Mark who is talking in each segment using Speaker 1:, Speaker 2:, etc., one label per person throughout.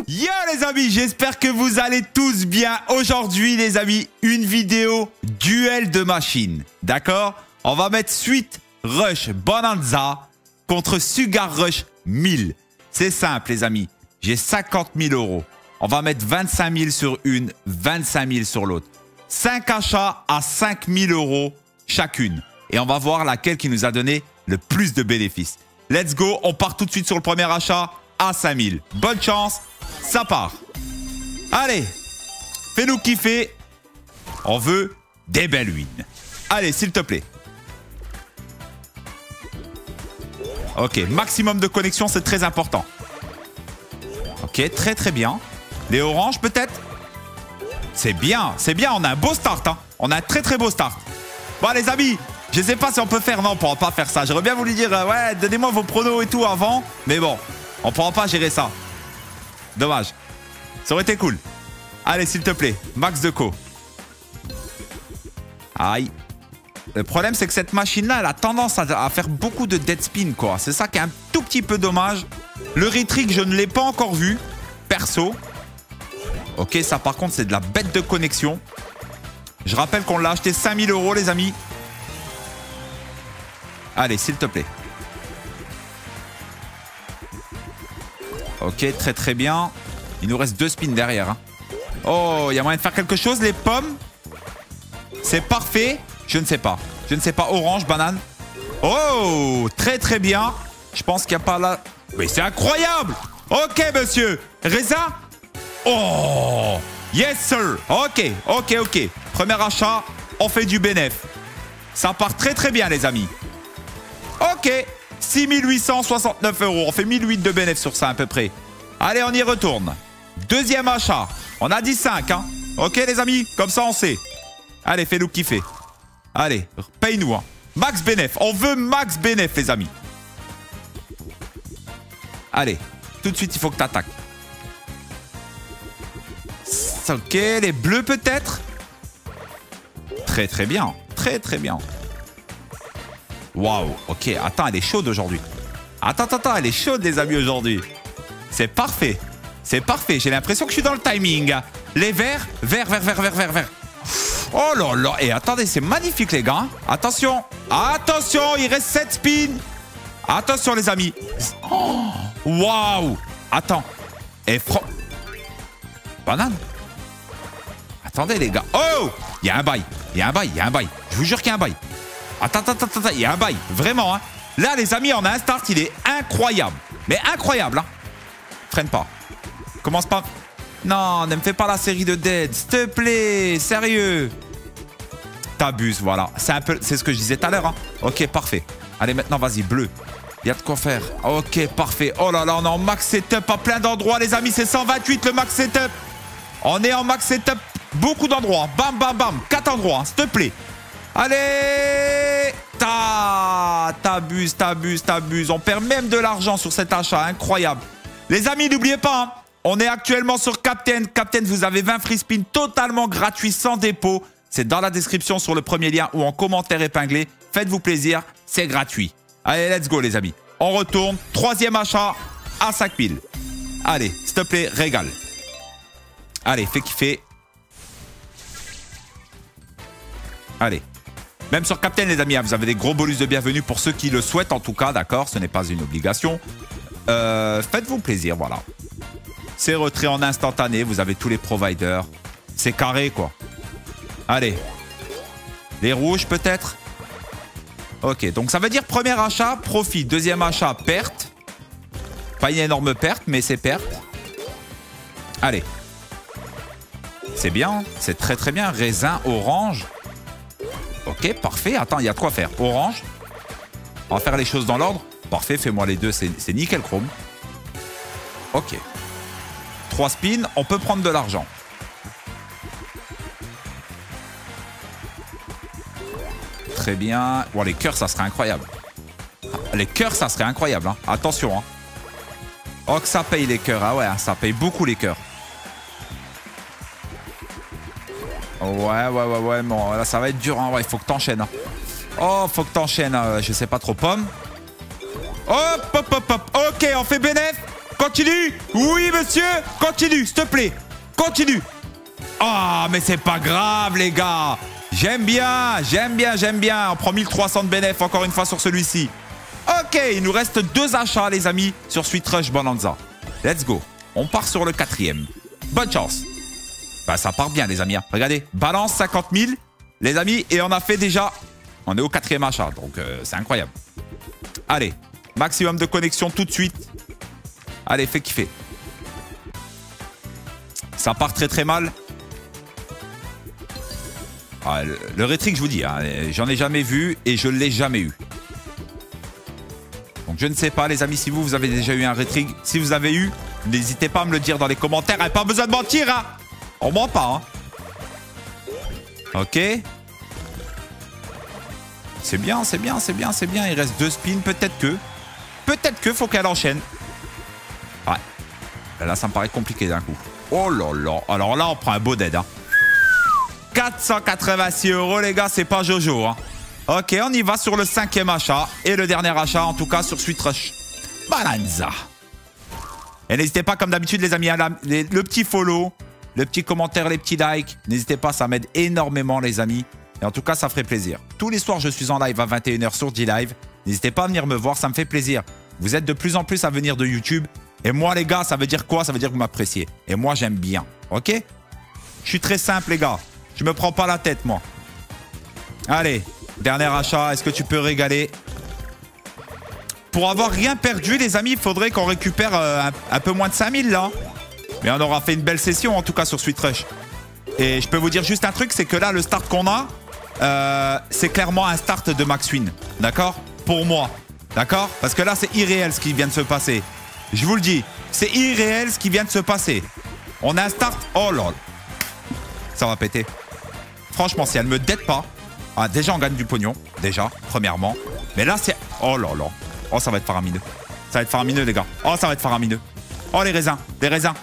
Speaker 1: Yo les amis, j'espère que vous allez tous bien. Aujourd'hui les amis, une vidéo duel de machines. D'accord? On va mettre Sweet Rush Bonanza contre Sugar Rush 1000. C'est simple les amis, j'ai 50 000 euros. On va mettre 25 000 sur une, 25 000 sur l'autre. 5 achats à 5 000 euros chacune. Et on va voir laquelle qui nous a donné le plus de bénéfices. Let's go, on part tout de suite sur le premier achat à 5 000. Bonne chance, ça part. Allez, fais-nous kiffer. On veut des belles wins. Allez, s'il te plaît. Ok, maximum de connexion, c'est très important. Ok, très très bien. Les oranges peut-être? C'est bien, on a un beau start. Hein. On a un très très beau start. Bon les amis, je sais pas si on peut faire, non on pourra pas faire ça. J'aurais bien voulu dire, ouais, donnez-moi vos pronos et tout avant. Mais bon, on pourra pas gérer ça. Dommage. Ça aurait été cool. Allez s'il te plaît, max de co. Aïe. Le problème c'est que cette machine-là, elle a tendance à faire beaucoup de dead spin quoi. C'est ça qui est un tout petit peu dommage. Le retrick, je ne l'ai pas encore vu. Perso. Ok, ça par contre c'est de la bête de connexion. Je rappelle qu'on l'a acheté 5 000 euros les amis. Allez, s'il te plaît. Ok, très très bien. Il nous reste 2 spins derrière. Hein. Oh, il y a moyen de faire quelque chose, les pommes. C'est parfait. Je ne sais pas. Je ne sais pas. Orange, banane. Oh, très très bien. Je pense qu'il n'y a pas là... Mais c'est incroyable. Ok, monsieur. Raisin. Oh, yes, sir. Ok, ok, ok. Premier achat, on fait du bénéf. Ça part très très bien, les amis. Ok, 6 869 euros. On fait 1008 de bénéf sur ça, à peu près. Allez, on y retourne. Deuxième achat. On a dit 5, hein. Ok, les amis, comme ça, on sait. Allez, fais-nous kiffer. Allez, paye-nous, hein. Max bénéf. On veut max bénéf, les amis. Allez, tout de suite, il faut que tu attaques. Ok, les bleus peut-être. Très très bien, très très bien. Waouh, ok, attends, elle est chaude aujourd'hui. Attends, elle est chaude les amis aujourd'hui. C'est parfait, j'ai l'impression que je suis dans le timing. Les verts, vert. Oh là là, et attendez, c'est magnifique les gars. Attention, attention, il reste 7 spins. Attention les amis. Oh, waouh, attends. Et banane. Attendez les gars. Oh, il y a un bail. Je vous jure qu'il y a un bail. Attends, il y a un bail. Vraiment, hein. Là, les amis, on a un start, il est incroyable. Mais incroyable, hein. Freine pas. Commence pas. Non, ne me fais pas la série de dead. S'il te plaît, sérieux. T'abuses, voilà. C'est ce que je disais tout à l'heure, hein. Ok, parfait. Allez, maintenant, vas-y, bleu. Il y a de quoi faire. Ok, parfait. Oh là là, on est en max setup à plein d'endroits, les amis. C'est 128 le max setup. On est en max setup. Beaucoup d'endroits. Bam, bam, bam. 4 endroits, hein, s'il te plaît. Allez. T'abuses. On perd même de l'argent sur cet achat. Incroyable. Les amis, n'oubliez pas, hein, on est actuellement sur Captain. Captain, vous avez 20 free spins totalement gratuits, sans dépôt. C'est dans la description sur le premier lien ou en commentaire épinglé. Faites-vous plaisir, c'est gratuit. Allez, let's go, les amis. On retourne. Troisième achat à 5000. Allez, s'il te plaît, régale. Allez, fais kiffer. Allez. Même sur Captain, les amis, hein, vous avez des gros bonus de bienvenue pour ceux qui le souhaitent, en tout cas, d'accord? Ce n'est pas une obligation. Faites-vous plaisir, voilà. C'est retrait en instantané, vous avez tous les providers. C'est carré, quoi. Allez. Les rouges, peut-être? Ok, donc ça veut dire premier achat, profit. Deuxième achat, perte. Pas une énorme perte, mais c'est perte. Allez. C'est bien, c'est très très bien. Raisin, orange. Ok, parfait. Attends, il y a de quoi faire. Orange. On va faire les choses dans l'ordre. Parfait, fais-moi les deux, c'est nickel chrome. Ok. 3 spins, on peut prendre de l'argent. Très bien. Bon, les cœurs, ça serait incroyable. Les cœurs, ça serait incroyable. Hein. Attention. Hein. Oh, que ça paye les cœurs. Ah ouais, ça paye beaucoup les cœurs. Ouais. Bon, là, ça va être dur. Hein. Ouais, il faut que t'enchaînes. Hein. Oh, faut que t'enchaînes. Je sais pas trop. Pomme. Hop. Ok, on fait bénéf. Continue. Oui, monsieur. Continue, s'il te plaît. Continue. Ah, mais c'est pas grave, les gars. J'aime bien, j'aime bien, j'aime bien. On prend 1300 de bénéf encore une fois sur celui-ci. Ok, il nous reste 2 achats, les amis, sur Sweet Rush Bonanza. Let's go. On part sur le 4e. Bonne chance. Bah, ça part bien, les amis. Regardez, balance 50 000, les amis. Et on a fait déjà... On est au 4e achat, donc c'est incroyable. Allez, maximum de connexion tout de suite. Allez, fais kiffer. Ça part très très mal. Ah, le rétrick, je vous dis, hein, j'en ai jamais vu et je ne l'ai jamais eu. Donc je ne sais pas, les amis, si vous avez déjà eu un rétrick. Si vous avez eu, n'hésitez pas à me le dire dans les commentaires. Pas besoin de mentir, hein. On ment pas, hein. Ok. C'est bien, c'est bien, c'est bien, c'est bien. Il reste 2 spins, peut-être que faut qu'elle enchaîne. Ouais. Là, ça me paraît compliqué d'un coup. Oh là là. Alors là, on prend un beau dead, hein. 486 €, les gars, c'est pas Jojo, hein. Ok, on y va sur le 5e achat. Et le dernier achat, en tout cas, sur Sweet Rush Bonanza. Et n'hésitez pas, comme d'habitude, les amis, le petit follow, le petit commentaire, les petits likes. N'hésitez pas, ça m'aide énormément, les amis. Et en tout cas, ça ferait plaisir. Tous les soirs, je suis en live à 21 h sur D-Live. N'hésitez pas à venir me voir, ça me fait plaisir. Vous êtes de plus en plus à venir de YouTube. Et moi, les gars, ça veut dire quoi? Ça veut dire que vous m'appréciez. Et moi, j'aime bien. Ok? Je suis très simple, les gars. Je me prends pas la tête, moi. Allez, dernier achat. Est-ce que tu peux régaler? Pour avoir rien perdu, les amis, il faudrait qu'on récupère un peu moins de 5000, là. Mais on aura fait une belle session, en tout cas, sur Sweet Rush. Et je peux vous dire juste un truc, c'est que là, le start qu'on a, c'est clairement un start de Max Win. D'accord? Pour moi. D'accord? Parce que là, c'est irréel ce qui vient de se passer. Je vous le dis. C'est irréel ce qui vient de se passer. On a un start. Oh là là. Ça va péter. Franchement, si elle ne me dette pas. Ah, déjà, on gagne du pognon. Déjà, premièrement. Mais là, c'est... Oh là là. Oh, ça va être faramineux. Ça va être faramineux, les gars. Oh, ça va être faramineux. Oh, les raisins. Les raisins.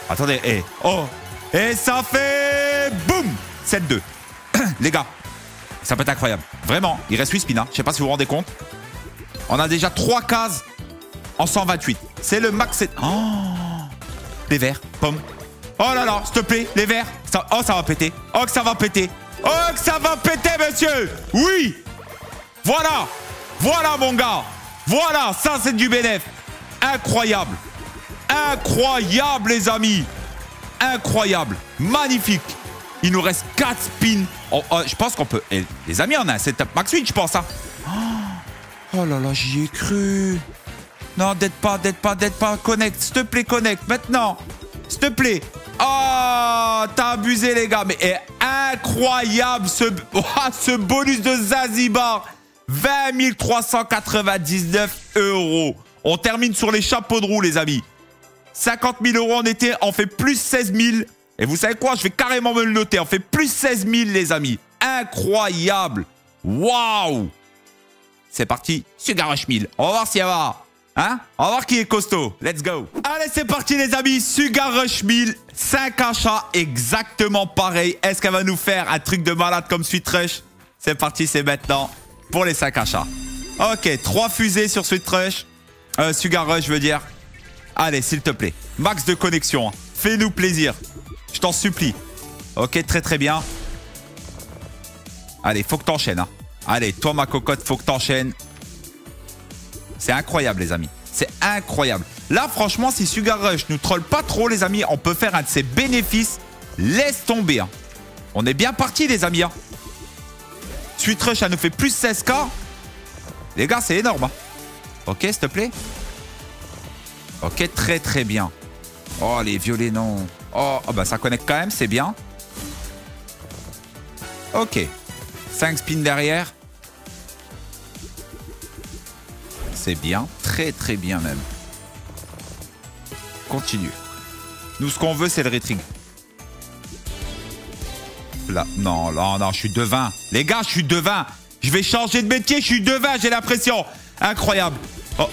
Speaker 1: Attendez. Eh. Oh. Et ça fait... Boum. 7-2. Les gars. Ça peut être incroyable. Vraiment. Il reste 8 spins. Hein. Je sais pas si vous vous rendez compte. On a déjà 3 cases en 128. C'est le max. Oh. Les verts. Pomme. Oh là là. S'il te plaît. Les verts. Ça... Oh, ça va péter. Oh, que ça va péter. Oh, que ça va péter, monsieur. Oui. Voilà. Voilà, mon gars. Voilà. Ça, c'est du bénéf. Incroyable. Incroyable, les amis. Incroyable. Magnifique. Il nous reste 4 spins. Oh, je pense qu'on peut... Eh, les amis, on a un setup Max Win, je pense. Hein. Oh là là, j'y ai cru. Non, d'être pas. Connecte, s'il te plaît, connecte. Maintenant. S'il te plaît. Oh, t'as abusé, les gars. Mais incroyable, ce bonus de Zanzibar. 20 399 €. On termine sur les chapeaux de roue, les amis. 50 000 € en été, on fait plus 16 000. Et vous savez quoi? Je vais carrément me le noter. On fait plus 16 000, les amis. Incroyable. Waouh. C'est parti. Sugar Rush 1000. On va voir s'il y va. Hein? On va voir qui est costaud. Let's go. Allez, c'est parti, les amis. Sugar Rush 1000. 5 achats exactement pareil. Est-ce qu'elle va nous faire un truc de malade comme Sweet Rush? C'est parti, c'est maintenant pour les 5 achats. Ok, 3 fusées sur Sweet Rush. Sugar Rush, je veux dire. Allez, s'il te plaît. Max de connexion. Hein. Fais-nous plaisir. Je t'en supplie. Ok, très très bien. Allez, faut que t'enchaînes. Hein. Allez, toi ma cocotte, faut que t'enchaînes. C'est incroyable, les amis. C'est incroyable. Là, franchement, si Sugar Rush nous troll pas trop, les amis, on peut faire un de ses bénéfices. Laisse tomber. Hein. On est bien parti, les amis. Hein. Sweet Rush, ça nous fait plus 16K. Les gars, c'est énorme. Hein. Ok, s'il te plaît. Ok, très très bien. Oh, les violets, non. Oh, bah ça connecte quand même, c'est bien. Ok. 5 spins derrière. C'est bien. Très très bien même. Continue. Nous, ce qu'on veut, c'est le rétrig. Là, non, je suis devin. Les gars, je suis devin. Je vais changer de métier, je suis devin, j'ai l'impression. Incroyable. Oh.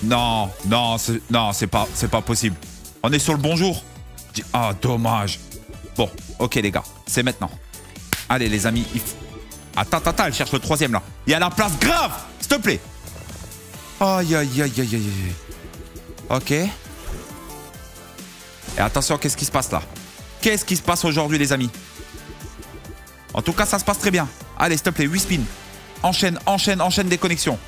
Speaker 1: Non, c'est pas possible. On est sur le bonjour. Ah, dommage. Bon, ok les gars, c'est maintenant. Allez les amis. Attends, elle cherche le 3e là. Il y a la place grave, s'il te plaît. Aïe. Ok. Et attention, qu'est-ce qui se passe là? Qu'est-ce qui se passe aujourd'hui, les amis? En tout cas, ça se passe très bien. Allez, s'il te plaît, 8 spins. Enchaîne, enchaîne, enchaîne des connexions.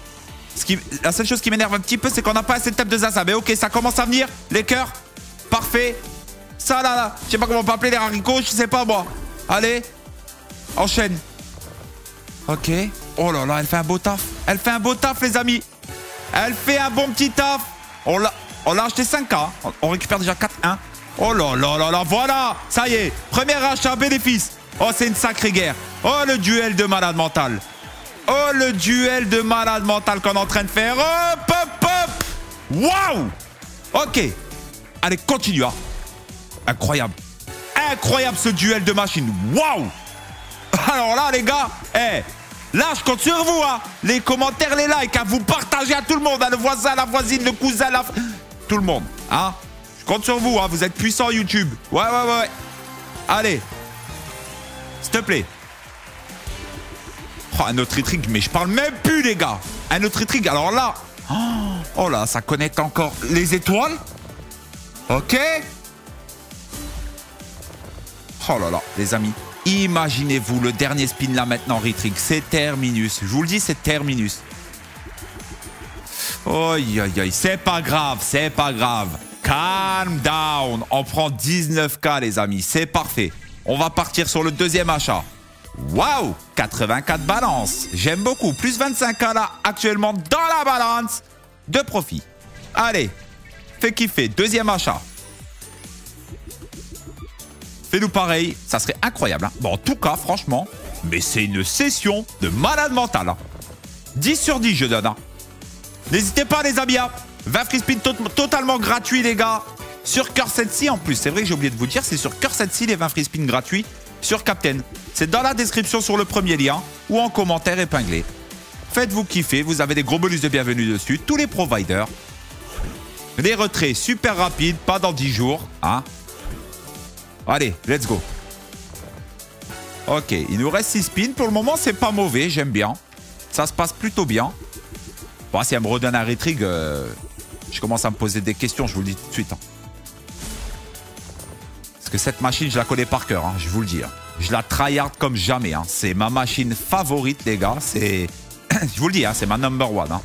Speaker 1: La seule chose qui m'énerve un petit peu, c'est qu'on n'a pas assez de table de Zaza. Mais ok, ça commence à venir. Les cœurs. Parfait. Ça là. Je sais pas comment on peut appeler les haricots. Je sais pas moi. Allez. Enchaîne. Ok. Oh là là, elle fait un beau taf. Elle fait un beau taf, les amis. Elle fait un bon petit taf. On l'a acheté 5K. Hein. On récupère déjà 4-1. Oh là là là là. Voilà. Ça y est. Premier achat, bénéfice. Oh, c'est une sacrée guerre. Oh, le duel de malade mental. Oh, le duel de malade mental qu'on est en train de faire. Hop, hop, hop. Waouh. Ok. Allez, continue. Hein. Incroyable. Incroyable ce duel de machines. Waouh. Alors là, les gars, là, je compte sur vous. Hein. Les commentaires, les likes, hein. Vous partagez à tout le monde. Hein. Le voisin, la voisine, le cousin, tout le monde. Hein. Je compte sur vous. Hein. Vous êtes puissants YouTube. Ouais. Allez. S'il te plaît. Oh, un autre étrig, mais je parle même plus, les gars. Un autre étrig. Alors là. Oh là, ça connecte encore les étoiles. Ok. Oh là là, les amis. Imaginez-vous le dernier spin là maintenant, Retrig. C'est terminus. Je vous le dis, c'est terminus. Aïe, aïe, aïe. C'est pas grave, c'est pas grave. Calm down. On prend 19K, les amis. C'est parfait. On va partir sur le deuxième achat. Waouh, 84 balances. J'aime beaucoup. Plus 25K là, actuellement dans la balance de profit. Allez, fais kiffer. Deuxième achat. Fais-nous pareil. Ça serait incroyable. Hein. Bon, en tout cas, franchement, mais c'est une session de malade mental. Hein. 10 sur 10, je donne. Hein. N'hésitez pas, les amis. Hein. 20 free spin totalement gratuits, les gars. Sur Currency en plus. C'est vrai que j'ai oublié de vous dire, c'est sur Currency les 20 free spin gratuits sur Captain. C'est dans la description sur le premier lien ou en commentaire épinglé. Faites-vous kiffer, vous avez des gros bonus de bienvenue dessus, tous les providers. Les retraits super rapides, pas dans 10 jours. Hein. Allez, let's go. Ok, il nous reste 6 spins. Pour le moment, c'est pas mauvais, j'aime bien. Ça se passe plutôt bien. Bon, si elle me redonne un retrig, je commence à me poser des questions, je vous le dis tout de suite. Hein. Parce que cette machine, je la connais par cœur, hein, je vous le dis. Hein. Je la tryhard comme jamais. Hein. C'est ma machine favorite, les gars. C'est, je vous le dis, hein, c'est ma number one. Hein.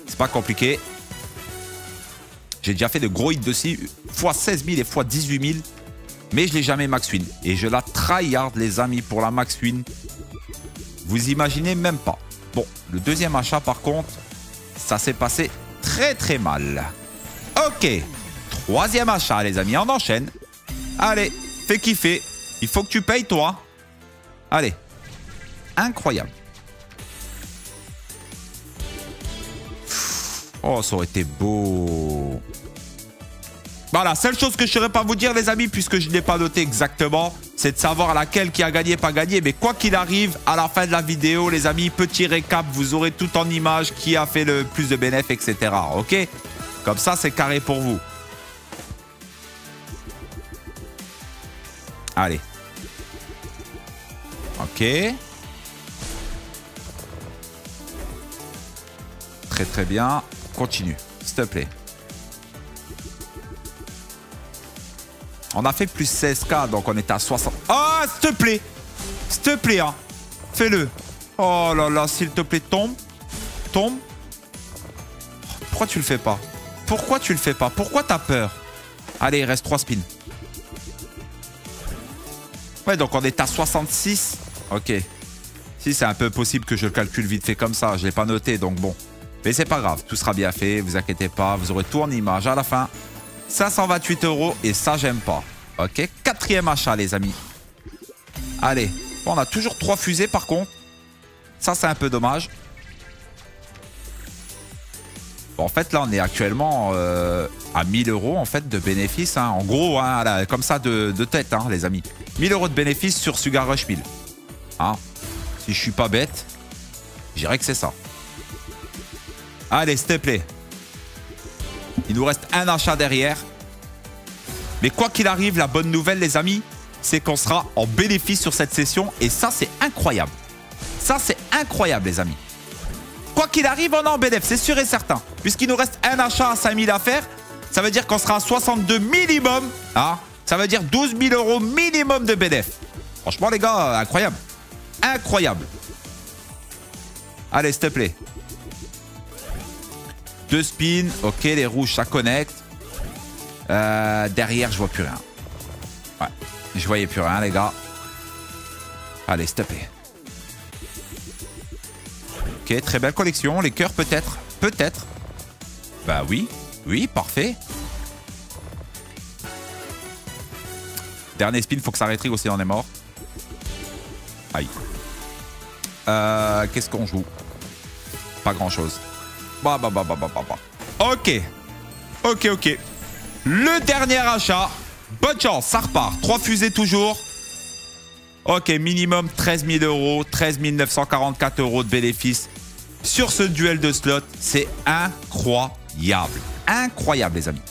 Speaker 1: C'est pas compliqué. J'ai déjà fait de gros hits dessus, fois 16 000 et fois 18 000. Mais je l'ai jamais max win. Et je la tryhard, les amis, pour la max win. Vous imaginez même pas. Bon, le deuxième achat, par contre, ça s'est passé très très mal. Ok. Troisième achat, les amis, on enchaîne. Allez, fais kiffer. Il faut que tu payes, toi. Allez. Incroyable. Oh, ça aurait été beau. Bon, la seule chose que je ne saurais pas vous dire, les amis, puisque je ne l'ai pas noté exactement, c'est de savoir laquelle qui a gagné, pas gagné. Mais quoi qu'il arrive, à la fin de la vidéo, les amis, petit récap, vous aurez tout en images qui a fait le plus de bénéfices, etc. Ok? Comme ça, c'est carré pour vous. Allez. Ok. Très très bien. Continue, s'il te plaît. On a fait plus 16K, donc on est à 60. Ah, s'il te plaît. S'il te plaît, hein. Fais-le. Oh là là, s'il te plaît, tombe. Tombe. Pourquoi tu le fais pas? Pourquoi tu le fais pas? Pourquoi t'as peur? Allez, il reste 3 spins. Ouais, donc on est à 66. Ok. Si, c'est un peu possible que je le calcule vite fait comme ça. Je ne l'ai pas noté, donc bon. Mais c'est pas grave. Tout sera bien fait. Vous inquiétez pas. Vous aurez tout en image à la fin. 528 € et ça, j'aime pas. Ok. Quatrième achat, les amis. Allez. Bon, on a toujours 3 fusées, par contre. Ça, c'est un peu dommage. Bon, en fait, là, on est actuellement à 1000 € en fait, de bénéfices. Hein. En gros, hein, là, comme ça, de tête, hein, les amis. 1000 € de bénéfices sur Sugar Rush 1000. Hein. Si je suis pas bête, je dirais que c'est ça. Allez, s'il te plaît. Il nous reste un achat derrière. Mais quoi qu'il arrive, la bonne nouvelle, les amis, c'est qu'on sera en bénéfice sur cette session. Et ça, c'est incroyable. Ça, c'est incroyable, les amis. Quoi qu'il arrive, on est en bénéfice, c'est sûr et certain. Puisqu'il nous reste un achat à 5000 à faire. Ça veut dire qu'on sera à 62 minimum. Hein. Ça veut dire 12 000 € minimum de BDF. Franchement, les gars, incroyable. Incroyable. Allez, s'il te plaît. 2 spins. Ok, les rouges, ça connecte. Derrière, je vois plus rien. Ouais, je voyais plus rien, les gars. Allez, s'il te plaît. Ok, très belle collection. Les cœurs, peut-être. Peut-être. Bah oui. Oui, parfait. Dernier spin, faut que ça rétrigue aussi, on est mort. Aïe. Qu'est-ce qu'on joue? Pas grand-chose. Bah. Ok. Ok. Le dernier achat. Bonne chance, ça repart. 3 fusées toujours. Ok, minimum 13 000 €. 13 944 € de bénéfices sur ce duel de slot. C'est incroyable. Incroyable, les amis.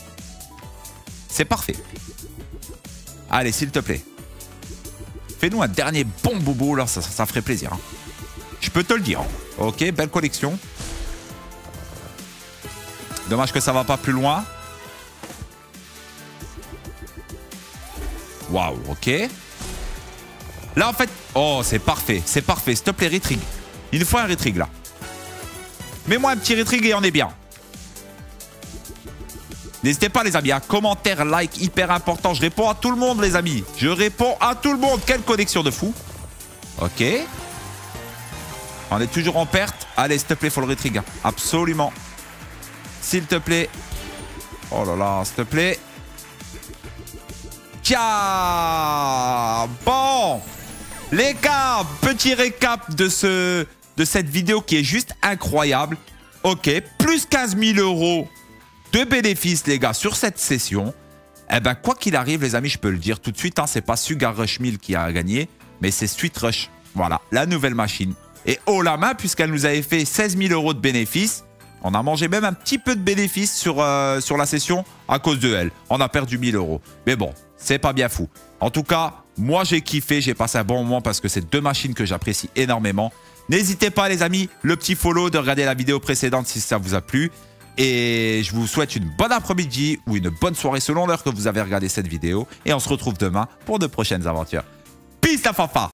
Speaker 1: C'est parfait. Allez, s'il te plaît. Fais-nous un dernier bon boubou, là, ça ferait plaisir. Hein. Je peux te le dire. Ok, belle collection. Dommage que ça va pas plus loin. Waouh, ok. Là, en fait... Oh, c'est parfait. C'est parfait. S'il te plaît, retrig. Il nous faut un retrig, là. Mets-moi un petit retrig et on est bien. N'hésitez pas, les amis. Commentaire, like, hyper important. Je réponds à tout le monde, les amis. Je réponds à tout le monde. Quelle connexion de fou. Ok. On est toujours en perte. Allez, s'il te plaît, faut le retrig. Hein. Absolument. S'il te plaît. Oh là là, s'il te plaît. Tiens. Bon. Les gars, petit récap de cette vidéo qui est juste incroyable. Ok, plus 15 000 € de bénéfices, les gars, sur cette session. Eh ben, quoi qu'il arrive, les amis, je peux le dire tout de suite, hein, c'est pas Sugar Rush 1000 qui a gagné, mais c'est Sweet Rush. Voilà, la nouvelle machine. Et haut la main, puisqu'elle nous avait fait 16 000 € de bénéfices. On a mangé même un petit peu de bénéfices sur la session à cause de elle. On a perdu 1000 €. Mais bon, c'est pas bien fou. En tout cas, moi, j'ai kiffé. J'ai passé un bon moment parce que c'est 2 machines que j'apprécie énormément. N'hésitez pas, les amis, le petit follow, de regarder la vidéo précédente si ça vous a plu. Et je vous souhaite une bonne après-midi ou une bonne soirée selon l'heure que vous avez regardé cette vidéo. Et on se retrouve demain pour de prochaines aventures. Peace la fafa!